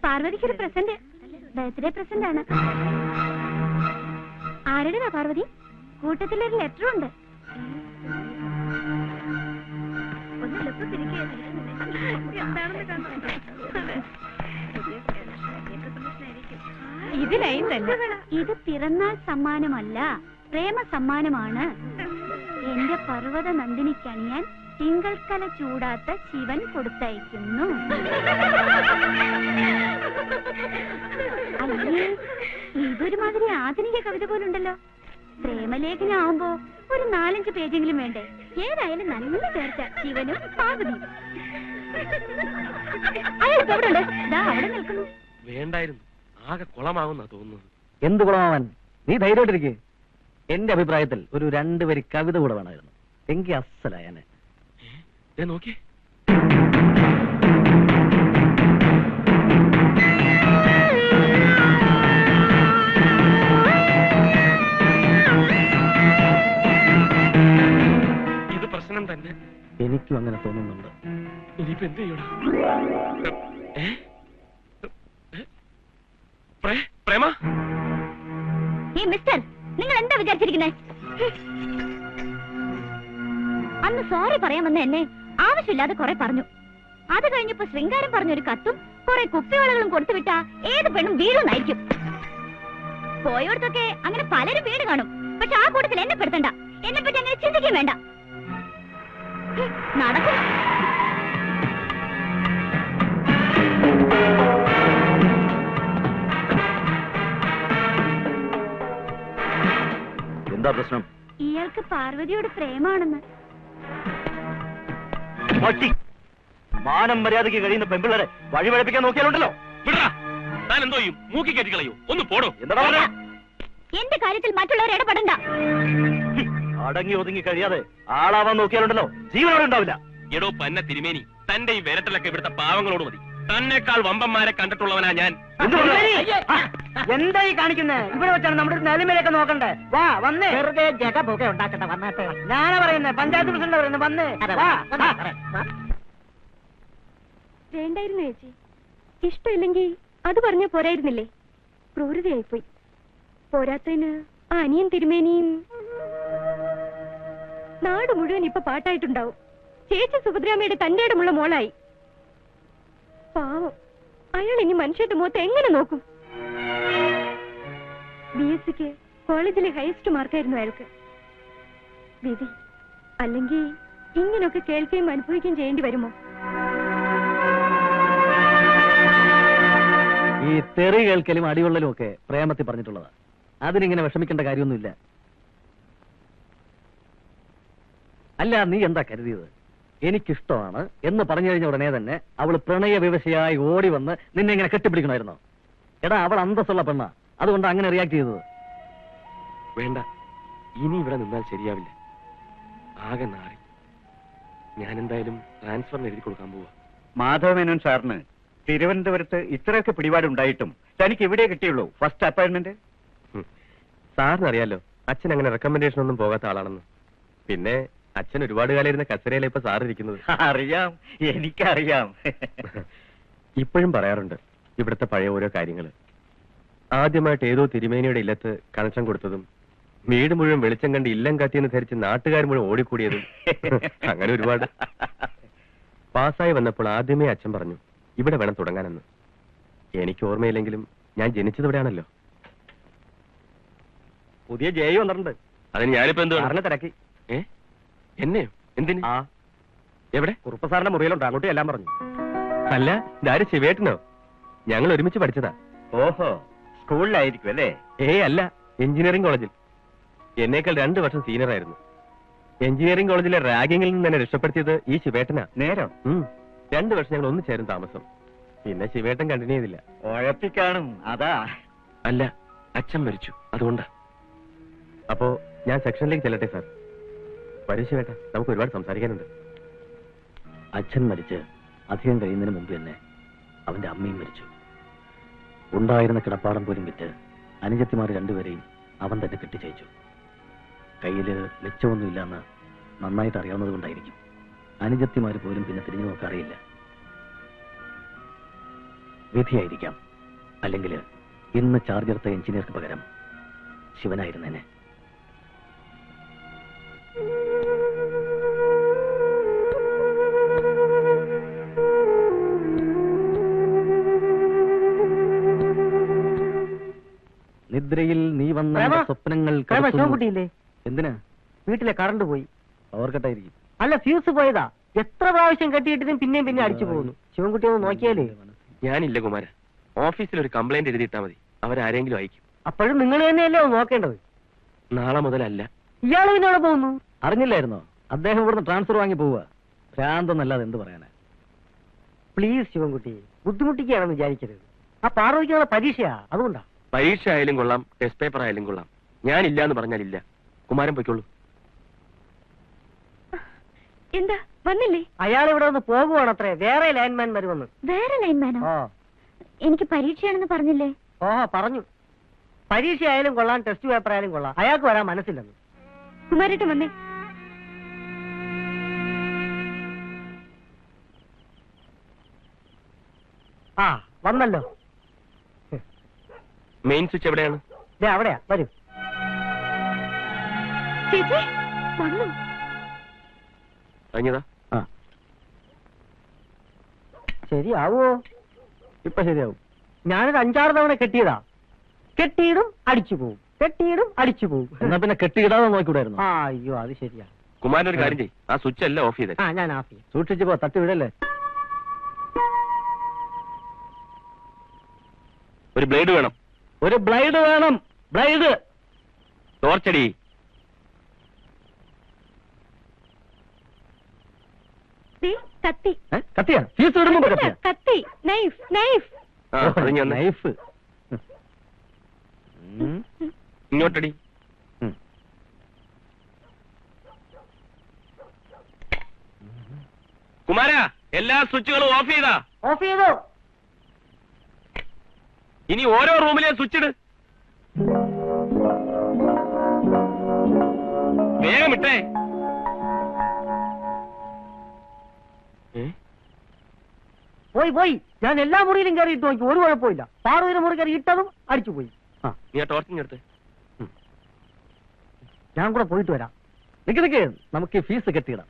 പാർവതിക്കൊരു present, birthday present ആണ്. ആരുടെതാ പാർവതി? കൂട്ടത്തിലൊരു ലെറ്ററും ഉണ്ട്. ഇത് പിറന്നാൾ സമ്മാനമല്ല, പ്രേമ സമ്മാനമാണ്. എന്റെ പർവ്വത നന്ദിനിക്കണിയാൻ തിങ്കൾക്കല ചൂടാത്ത ശിവൻ കൊടുത്തയക്കുന്നു. അല്ലേ, ഇതൊരുമാതിരി ആധുനിക കവിത പോലുണ്ടല്ലോ. പ്രേമലേഖനാവുമ്പോ ഒരു 4-5 പേജെങ്കിലും വേണ്ടേ? ഏതായാലും നല്ല ചേർച്ച ശിവനും പാർവതിയും. അയാൾക്ക് എവിടെ ഉണ്ട്? അവിടെ നിൽക്കുന്നു. വേണ്ടായിരുന്നു, ആകെ കുളമാവുന്നാ തോന്നുന്നത്. എന്ത് കുളമാവാൻ? നീ ധൈര്യമായിട്ടിരിക്കെ. എന്റെ അഭിപ്രായത്തിൽ ഒരു 2 വരി കവിത കൂടെ വേണമായിരുന്നു, എങ്കിൽ അസലായനെ. നോക്കി ഇത് പ്രശ്നം തന്നെ. എനിക്കും അങ്ങനെ തോന്നുന്നുണ്ട്. ഇനിയിപ്പോ എന്ത് ചെയ്യണം? പ്രേമ, മിസ്റ്റർ, നിങ്ങൾ എന്താ വിചാരിച്ചിരിക്കുന്നത്? അന്ന് സോറി പറയാമെന്ന് എന്നെ ആവശ്യമില്ലാതെ കുറെ പറഞ്ഞു. അത് കഴിഞ്ഞപ്പോ ശൃംഗാരം പറഞ്ഞൊരു കത്തും കുറെ കുപ്പിവളകളും കൊടുത്തുവിട്ടാ ഏത് പെണ്ണും വീഴുന്നായിരിക്കും. പോയോടത്തൊക്കെ അങ്ങനെ പലരും വീട് കാണും. പക്ഷെ ആ കൂട്ടത്തിൽ എന്നെ പെടുത്തണ്ട. എന്നെ പറ്റി അങ്ങനെ ചിന്തിക്കാൻ വേണ്ട. നടക്കും. എന്താ പ്രശ്നം? ഇയാൾക്ക് പാർവതിയോട് പ്രേമാണെന്ന്. മാനം മര്യാദയ്ക്ക് കഴിയുന്ന പെമ്പിള്ളരെ വഴിപഴപ്പിക്കാൻ നോക്കിയാലുണ്ടല്ലോ. താൻ എന്തോ ചെയ്യും? മൂക്കി കയറ്റി കളയോ? ഒന്ന് പോടോ. എന്താ എന്റെ കാര്യത്തിൽ മറ്റുള്ളവർ ഇടപെടണ്ട. അടങ്ങി ഒതുങ്ങി കഴിയാതെ ആളാവാൻ നോക്കിയാലുണ്ടല്ലോ, ജീവനോടെ ഉണ്ടാവില്ല. എടോ പന്ന തിരുമേനി, തന്റെ ഈ വിരട്ടലൊക്കെ ഇവിടുത്തെ പാവങ്ങളോട് മതി. തന്നെക്കാൾ വമ്പന്മാരെ കണ്ടിട്ടുള്ളവനാ ഞാൻ. എന്തായി കാണിക്കുന്നത്? ഇവിടെ വെച്ചാണ് നമ്മുടെ നിലമേലൊക്കെ നോക്കണ്ടേ? വാ വന്നേ. വെറുതെ ജഗപുക ഉണ്ടാക്കട്ടെ. വന്നട്ടെ. ഞാനാ പറയുന്നത്, പഞ്ചായത്ത് പ്രസിഡന്റ് പറയുന്നത്. വന്നേ. വേണ്ടായിരുന്നു ചേച്ചി. ഇഷ്ടമില്ലെങ്കിൽ അത് പറഞ്ഞ പോരായിരുന്നില്ലേ? ക്രൂരതയായിപ്പോയി. പോരാത്തതിന് ആ അനിയൻ തിരുമേനിയും. നാട് മുഴുവൻ ഇപ്പൊ പാട്ടായിട്ടുണ്ടാവും. ചേച്ചി സുഭദ്രാമയുടെ തന്റെ ഇടമുള്ള മോളായി. പാവം, അയാൾ ഇനി മനുഷ്യന്റെ മുഖത്ത് എങ്ങനെ നോക്കും? BSc കോളേജിലെ ഹയസ്റ്റ് മാർക്കായിരുന്നു അയാൾക്ക്. വിധി. അല്ലെങ്കിൽ ഇങ്ങനൊക്കെ കേൾക്കുകയും അനുഭവിക്കുകയും ചെയ്യേണ്ടി വരുമോ? ഈ തെറി കേൾക്കലും അടികൊള്ളലും ഒക്കെ പ്രേമത്തിൽ പറഞ്ഞിട്ടുള്ളതാ. അതിനിങ്ങനെ വിഷമിക്കേണ്ട കാര്യമൊന്നുമില്ല. അല്ല, നീ എന്താ കരുതിയത്? എനിക്കിഷ്ടമാണ് എന്ന് പറഞ്ഞു കഴിഞ്ഞ ഉടനെ തന്നെ അവൾ പ്രണയ വിവശയായി ഓടി വന്ന് നിന്നെ ഇങ്ങനെ കെട്ടിപ്പിടിക്കണമായിരുന്നോ? എടാ, അവൾ അന്തസ്സുള്ള പെണ്ണ, അതുകൊണ്ട് അങ്ങനെ റിയാക്ട് ചെയ്തത്. വേണ്ട, ഇനി ഇവിടെ നിന്നാൽ ശരിയാവില്ല. ആകെ നാറി. ഞാൻ എന്തായാലും ട്രാൻസ്ഫറിന് എഴുതി കൊടുക്കാൻ പോവാ. മാധവമേനോൻ സാറിന് തിരുവനന്തപുരത്ത് ഇത്രയൊക്കെ പിടിപാടുണ്ടായിട്ടും തനിക്ക് ഇവിടെ കിട്ടിയുള്ളൂ ഫസ്റ്റ് അപ്പോയിന്റ്മെന്റ്. സാറിന് അറിയാലോ, അച്ഛൻ അങ്ങനെ റെക്കമെൻഡേഷൻ ഒന്നും പോകാത്ത ആളാണെന്ന്. പിന്നെ അച്ഛൻ ഒരുപാട് കാലം ഇരുന്ന കസേരയിലെ ഇപ്പൊ സാർ ഇരിക്കുന്നത്. അറിയാം, എനിക്കറിയാം. ഇപ്പോഴും പറയാറുണ്ട് ഇവിടുത്തെ പഴയ ഓരോ കാര്യങ്ങള്. ആദ്യമായിട്ട് ഏതോ തിരുമേനിയുടെ ഇല്ലത്ത് കണക്ഷൻ കൊടുത്തതും, വീട് മുഴുവൻ വെളിച്ചം കണ്ട് ഇല്ലം കത്തിയെന്ന് ധരിച്ച് നാട്ടുകാർ മുഴുവൻ ഓടിക്കൂടിയതും, അങ്ങനെ ഒരുപാട്. പാസ്സായി വന്നപ്പോൾ ആദ്യമേ അച്ഛൻ പറഞ്ഞു ഇവിടെ വേണം തുടങ്ങാനെന്ന്. എനിക്ക് ഓർമ്മയില്ലെങ്കിലും ഞാൻ ജനിച്ചത് ഇവിടെയാണല്ലോ. പുതിയ ജയ വന്നിട്ടുണ്ട്. അതിന് ഞാനിപ്പോ എന്തോ തിരക്കി. എന്നെയോ? എന്തിന്? എവിടെ? കുറുപ്പ സാറിന്റെ മുറിയിലുണ്ട്, അങ്ങോട്ടും എല്ലാം പറഞ്ഞു. അല്ല, ഇതാര് ശിവേട്ടനോ? ഞങ്ങൾ ഒരുമിച്ച് പഠിച്ചതാ. ഓഹോ, സ്കൂളിലായിരിക്കും അല്ലേ? അല്ല, എഞ്ചിനീയറിംഗ് കോളേജിൽ. എന്നേക്കാൾ 2 വർഷം സീനിയർ ആയിരുന്നു. എഞ്ചിനീയറിംഗ് കോളേജിലെ റാഗിങ്ങിൽ നിന്ന് തന്നെ രക്ഷപ്പെടുത്തിയത് ഈ ശിവേട്ടനാ. നേരം 2 വർഷം ഞങ്ങൾ ഒന്ന് ചേരും താമസം. പിന്നെ ശിവേട്ടൻ കണ്ടിന്യൂ ചെയ്തില്ല. ഉഴപ്പിക്കാണും, അതാ. അല്ല, അച്ഛൻ മരിച്ചു, അതുകൊണ്ടാ. അപ്പോ ഞാൻ സെക്ഷനിലേക്ക് ചെല്ലട്ടെ സാർ? വരൂ ശിവേട്ട, നമുക്ക് ഒരുപാട് സംസാരിക്കാനുണ്ട്. അച്ഛൻ മരിച്ച് അധികം കഴിയുന്നതിന് മുമ്പ് തന്നെ അവന്റെ അമ്മയും മരിച്ചു. ഉണ്ടായിരുന്ന കിടപ്പാടം പോലും വിറ്റ് അനുജത്തിമാർ 2 പേരെയും അവൻ തന്നെ കെട്ടിച്ചയച്ചു. കയ്യില് മെച്ചമൊന്നുമില്ലെന്ന് നന്നായിട്ട് അറിയാവുന്നത് കൊണ്ടായിരിക്കും അനുജത്തിമാര് പോലും പിന്നെ തിരിഞ്ഞു നോക്കാറിയില്ല. വിധിയായിരിക്കാം. അല്ലെങ്കിൽ ഇന്ന് ചാർജ് എടുത്ത എഞ്ചിനീയർക്ക് പകരം ശിവനായിരുന്നേനെ. നിദ്രയിൽ നീ വന്ന പ്രേമ, സ്വപ്നങ്ങൾ പ്രേമ, കെടുത്തുന്നു. ശിവൻകുട്ടിയില്ലേ? എന്തിനാ? വീട്ടിലെ കറണ്ട് പോയി. പവർ കട്ടായിരിക്കും. അല്ല, ഫ്യൂസ് പോയതാ. എത്ര പ്രാവശ്യം കെട്ടിയിട്ടിട്ടും പിന്നെയും പിന്നെ അടിച്ചു പോകുന്നു. ശിവൻകുട്ടി ഒന്ന് നോക്കിയാലേ. ഞാനില്ല കുമാര. ഓഫീസിൽ ഒരു കംപ്ലൈന്റ് എഴുതിയിട്ടാ മതി, അവരാരെങ്കിലും അയക്കും. അപ്പോഴും നിങ്ങൾ തന്നെയല്ലേ ഒന്ന് നോക്കേണ്ടത്. നാളെ മുതലല്ല. ഇയാള് പിന്നെ അവിടെ പോകുന്നു. അറിഞ്ഞില്ലായിരുന്നോ? അദ്ദേഹം ഇവിടുന്ന് ട്രാൻസ്ഫർ വാങ്ങി പോവുക. ഭ്രാന്തെന്നല്ലാതെ എന്ത് പറയാനാ? പ്ലീസ് ശിവൻകുട്ടി, ബുദ്ധിമുട്ടിക്കുകയാണെന്ന് വിചാരിക്കരുത്. ആ പാർവതിക്കുള്ള പരീക്ഷയാ, അതുകൊണ്ടാ. പരീക്ഷ ആയാലും കൊള്ളാം, ടെസ്റ്റ് പേപ്പർ ആയാലും കൊള്ളാം. ഞാനില്ല എന്ന് പറഞ്ഞാലില്ല. കുമാരൻ പൊയ്ക്കോളൂ. എന്താ വന്നില്ലേ? അയാൾ ഇവിടെ ഒന്ന് പോകുവാണത്രേ. വേറെ ലൈൻമാൻ വരുമെന്ന്. വേറെ ലൈൻമാനോ? ഓ എനിക്ക് പരീക്ഷയാണെന്ന് പറഞ്ഞില്ലേ? ഓഹോ, പറഞ്ഞു. പരീക്ഷ ആയാലും കൊള്ളാം, ടെസ്റ്റ് പേപ്പർ ആയാലും കൊള്ളാം. അയാൾക്ക് വരാൻ മനസ്സില്ലെന്ന്. കുമാരേട്ടൻ വന്നേ. ആ വന്നല്ലോ. മെയിൻ സ്വിച്ച് എവിടെയാണ്? ദേ അവിടെയാ, വരൂ. ചേച്ചി വന്നു. കഴിഞ്ഞതാ? ആ, ശരിയാവോ? ഇപ്പൊ ശരിയാവും. ഞാനൊരു 5-6 തവണ കെട്ടിയതാ. കെട്ടിയിടും അടിച്ചു പോവും, കെട്ടിയിടും അടിച്ചു പോവും. എന്നാ പിന്നെ കെട്ടിയിടാതെ നോക്കിവിടായിരുന്നു. ആ അയ്യോ, അത് ശരിയാ. കുമാരൻ ഒരു കാര്യം ചെയ്യും, ആ സ്വിച്ച് എല്ലാം ഓഫ് ചെയ്തേ. ആ ഞാൻ ആഫി. സൂക്ഷിച്ചു പോ, തട്ടി വിടല്ലേ. ഒരു ബ്ലേഡ് വേണം. ഒരു ബ്ലൈഡ് വേണം. ബ്ലൈഡ്. ടോർച്ചടി. ദേ, കത്തി. കത്തിയാ? ഫീസ് വിടുമ്പോ കത്തിയാ? കത്തി. Knife, knife. ആ, അത് ഞാൻ ഒന്ന് നൈഫ്. ഇങ്ങോട്ടടി. കുമാര, എല്ലാ സ്വിച്ചുകളും ഓഫ് ചെയ്താ? ഓഫ് ചെയ്തോ? ഇനി ഓരോ റൂമിലെയും സ്വിച്ച് ഇട്. വേഗം ഇട്ടേ. പോയി പോയി. ഞാൻ എല്ലാ മുറിയിലും കയറി ഇട്ട് നോക്കി, ഒരു കുഴപ്പമില്ല. പാർവതിയുടെ മുറി കയറി ഇട്ടതും അടിച്ചു പോയി. നീ ആ ടോർച്ചിഞ്ഞെടുത്ത്. ഞാൻ കൂടെ പോയിട്ട് വരാം. നിക്ക് നമുക്ക് ഫീസ് കെട്ടിയിടാം.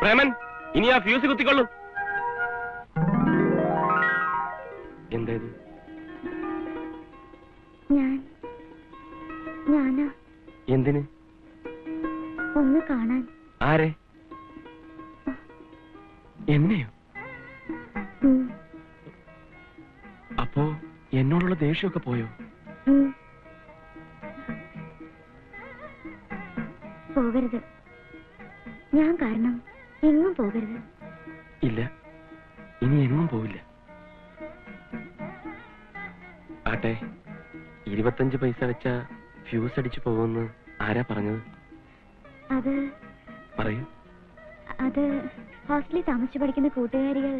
പ്രേമൻ, ഇനി ആ ഫ്യൂസ് കുത്തിക്കൊള്ളു. എന്തായത്? ഞാനാ. എന്തിന്? ഒന്ന് കാണാൻ. ആരെ? എന്നെയോ? അപ്പോ എന്നോടുള്ള ദേഷ്യമൊക്കെ പോയോ? പോകരുത്. ഞാൻ കാരണം എങ്ങും പോകരുത്. ഇല്ല, ഇനി എങ്ങും പോവില്ല. ആട്ടെ, 25 പൈസ വെച്ച ഫ്യൂസ് അടിച്ചു പോകുമെന്ന് ആരാ പറഞ്ഞത്? അത് പറയൂ. അത് ഹോസ്റ്റലിൽ താമസിച്ചു പഠിക്കുന്ന കൂട്ടുകാരികൾ.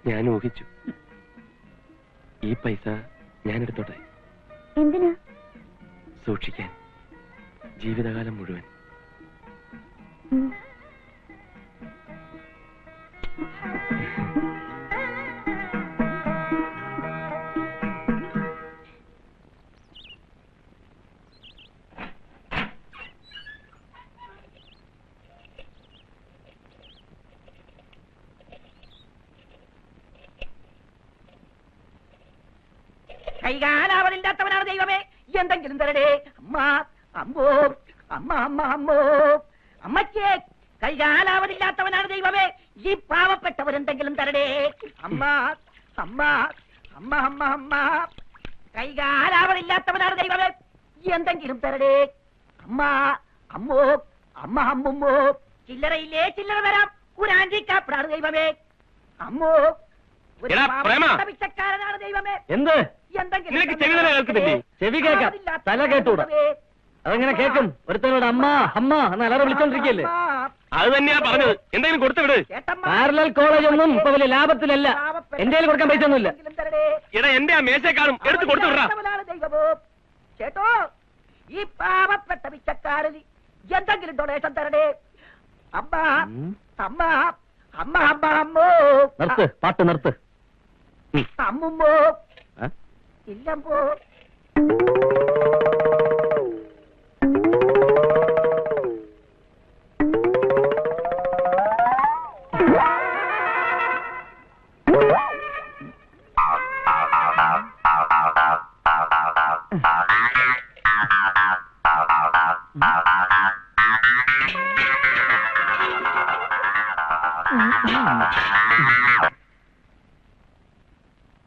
ഞാൻ ഊഹിച്ചു. ഈ പൈസ ഞാൻ എടുത്തോട്ടെ? എന്തിനാ? സൂക്ഷിക്കാൻ, ജീവിതകാലം മുഴുവൻ. കൈകാലാവതില്ലാത്തവനാണ് ദൈവമേ, എന്തെങ്കിലും തരടേ. അമ്മ അമ്മോ അമ്മ അമ്മ അമ്മോ അമ്മച്ചേ, കൈകാലാവതില്ലാത്തവനാണ് ദൈവമേ, ഈ പാവപ്പെട്ടവരെന്തെങ്കിലും തരടേ. അമ്മ അമ്മ അമ്മ അമ്മ അമ്മ കൈകാലാവതില്ലാത്തവനാണ് ദൈവമേ, എന്തെങ്കിലും തരടേ. അമ്മ അമ്മോ അമ്മ അമ്മുമ്മോ, ചില്ലറയില്ലേ ചില്ലറ തരാം, ഒരു ആന്റിക്കാപ്പടാണ് ദൈവമേ. അമ്മോ ഒരു എടാ, പ്രേമ. പാവപ്പെട്ട പിച്ചക്കാരനാണ് ദൈവമേ, എന്ത് എന്തെങ്കിലും നിനക്ക് ചെവി തന്നെ കേൾക്കുന്നില്ലേ? ചെവി കേൾക്കാം, തല കേട്ടൂടാ. അതെങ്ങനെ കേൾക്കും? ഒരുത്തനോട് അമ്മ അമ്മ എന്ന് അലറ വിളിച്ചോണ്ടിരിക്കല്ലേ? അത് തന്നെയാ പറഞ്ഞത്. എന്തെങ്കിലും കൊടുത്തു വിട്. പാരലൽ കോളേജ് ഒന്നും ഇപ്പൊ വലിയ ലാഭത്തിലല്ല. എന്റെ കയ്യിൽ കൊടുക്കാൻ പൈസ ഒന്നുമില്ല. എടാ, എന്റെ ആ മേശക്കാളും എടുത്ത് കൊടുത്തു വിടാ. ചേട്ടോ, ഈ പാവപ്പെട്ട പിച്ചക്കാരന് എന്തെങ്കിലും ഡൊണേഷൻ തരടേ. അമ്മ അമ്മ അമ്മ അമ്മ അമ്മോ, നിർത്ത്, പാട്ട് നിർത്ത്. അമ്മുമ്മോ ആ? ഇല്ലമ്പോ.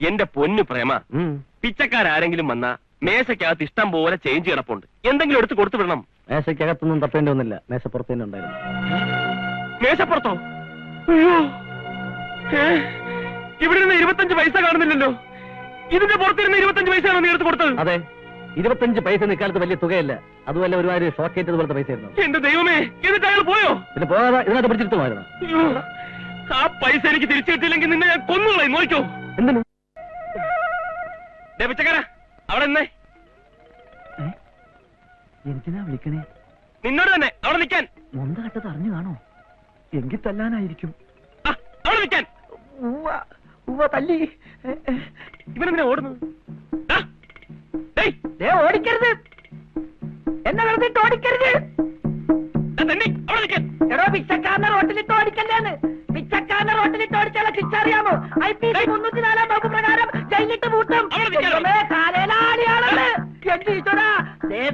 എന്റെ പൊന്നു പ്രേമ, പിച്ചക്കാരെങ്കിലും വന്നാ മേശക്കകത്ത് ഇഷ്ടം പോലെ ചേഞ്ച് കിടപ്പുണ്ട്. എന്തെങ്കിലും എടുത്ത് കൊടുത്തു വിടണം. മേശക്കകത്തൊന്നും തപ്പേണ്ടി വന്നില്ല, മേശപ്പുറത്ത് തന്നെ ഉണ്ടായിരുന്നു. മേശപ്പുറത്തോ? അയ്യോ, ഇവിടെ നിന്ന് 25 പൈസ കാണുന്നില്ലല്ലോ. ഇതിന്റെ പുറത്തിരുന്ന് 25 പൈസയാണോ നീ എടുത്ത് കൊടുത്തത്? അതെ, 25 പൈസ ഇക്കാലത്ത് വലിയ തുകയല്ല. അതുമല്ല ഒരുമാതിരി ഷോക്കേറ്റ് പോലത്തെ പൈസ ആയിരുന്നു. എന്റെ ദൈവമേ, എന്നിട്ട് അയാൾ പോയോ? പിന്നെ പോകാതെ ഇതിനകത്ത് പിടിച്ചിട്ടുമായിരുന്നു. അയ്യോ, ആ പൈസ എനിക്ക് തിരിച്ചു കിട്ടിയില്ലെങ്കിൽ നിന്നെ ഞാൻ കൊന്നുകളയും. നോക്കോ. എന്തിനു? പിച്ചക്കാരാ, അവിടെ നിന്നേ. എന്തിനാ വിളിക്കണേ? നിന്നോട് തന്നെ അവിടെ നിൽക്കാൻ. മൊന്ത കട്ടത് അറിഞ്ഞു കാണോ? എങ്കിൽ തല്ലാനായിരിക്കും. അവിടെ നിൽക്കാൻ. തല്ലി ഇവനെന്തിനാ ഓടുന്നത്? ഓടിക്കരുത്, എന്നെ വെറുതെ ഓടിക്കരുത്. അവിടെ നിൽക്കാൻ. എടോ, പിച്ചക്കാരനെ റോട്ടിലിട്ട് ഓടിക്കല്ലേന്ന്. പിച്ചക്കാരനെ റോട്ടിലിട്ട് ഓടിച്ചാൽ ശിക്ഷ അറിയാമോ? IPC 304 വകുപ്പ് പ്രകാരം ജയിലിട്ട് പൂട്ടും. കാലേലാളിയാണെന്ന് എന്റെ ഈശ്വരാ.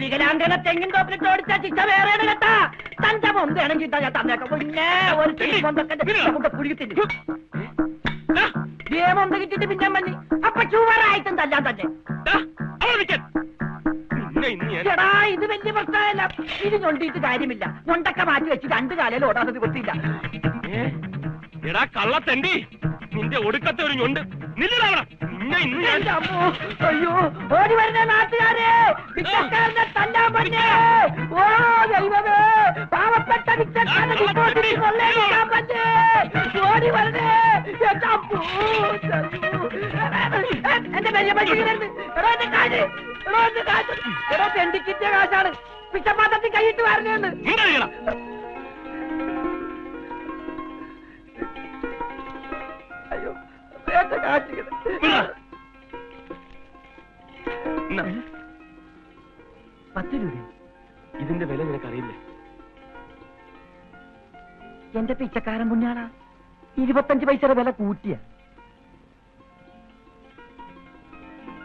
വികലാംഗനെ തെങ്ങിൻ തോപ്പിലിട്ട് ഓടിച്ചാൽ ശിക്ഷ വേറെയാണ് കേട്ടാ. തന്റെ മൊന്തയാണെങ്കിൽ ഞാൻ തന്നേക്കാം. പിന്നെ ഒരു മൊന്തൊക്കെ കുടിക്കത്തില്ല. മൊന്ത കിട്ടിട്ട് പിന്നെ മഞ്ഞി അപ്പൊ ചുവറായിട്ടും തല്ലാൻ തന്നെ. എടാ, ഇത് വലിയ പ്രശ്നമല്ല. ഇത് ഞൊണ്ടിയിട്ട് കാര്യമില്ല. ഞൊണ്ടൊക്കെ മാറ്റി വെച്ച് 2 കാലയിൽ ഓടാതെ നിവൃത്തിയില്ല. എടാ കള്ളത്തണ്ടി, നിന്റെ ഒടുക്കത്തെ ഒരു ഞൊണ്ട്. അയ്യോ, ഓടി വരുന്ന നാട്ടുകാരെ, പിച്ചക്കാരനെ തല്ലാൻ പറ്റേ. ഓ ദൈവമേ, പാവപ്പെട്ട പിച്ചക്കാരനെ കൊള്ളേക്കാൻ പറ്റേ. ഓടി വരണേ. എന്റെ വലിയ പറ്റിക്കരുത്. എടോ, എന്റെ കാശ്, എടോ, എന്റെ കാശ്, എടോ, തെണ്ടിക്കിറ്റിയ കാശാണ്. പിച്ചപ്പാത്രത്തിൽ കൈയിട്ട് വരണേന്ന്. അയ്യോ, എന്റെ കാശ് 10 രൂപ. ഇതിന്റെ വില നിനക്കറിയില്ലേ? എന്റെ പിച്ചക്കാരൻ പുണ്യാളാ, 25 പൈസയുടെ വില കൂട്ടിയ.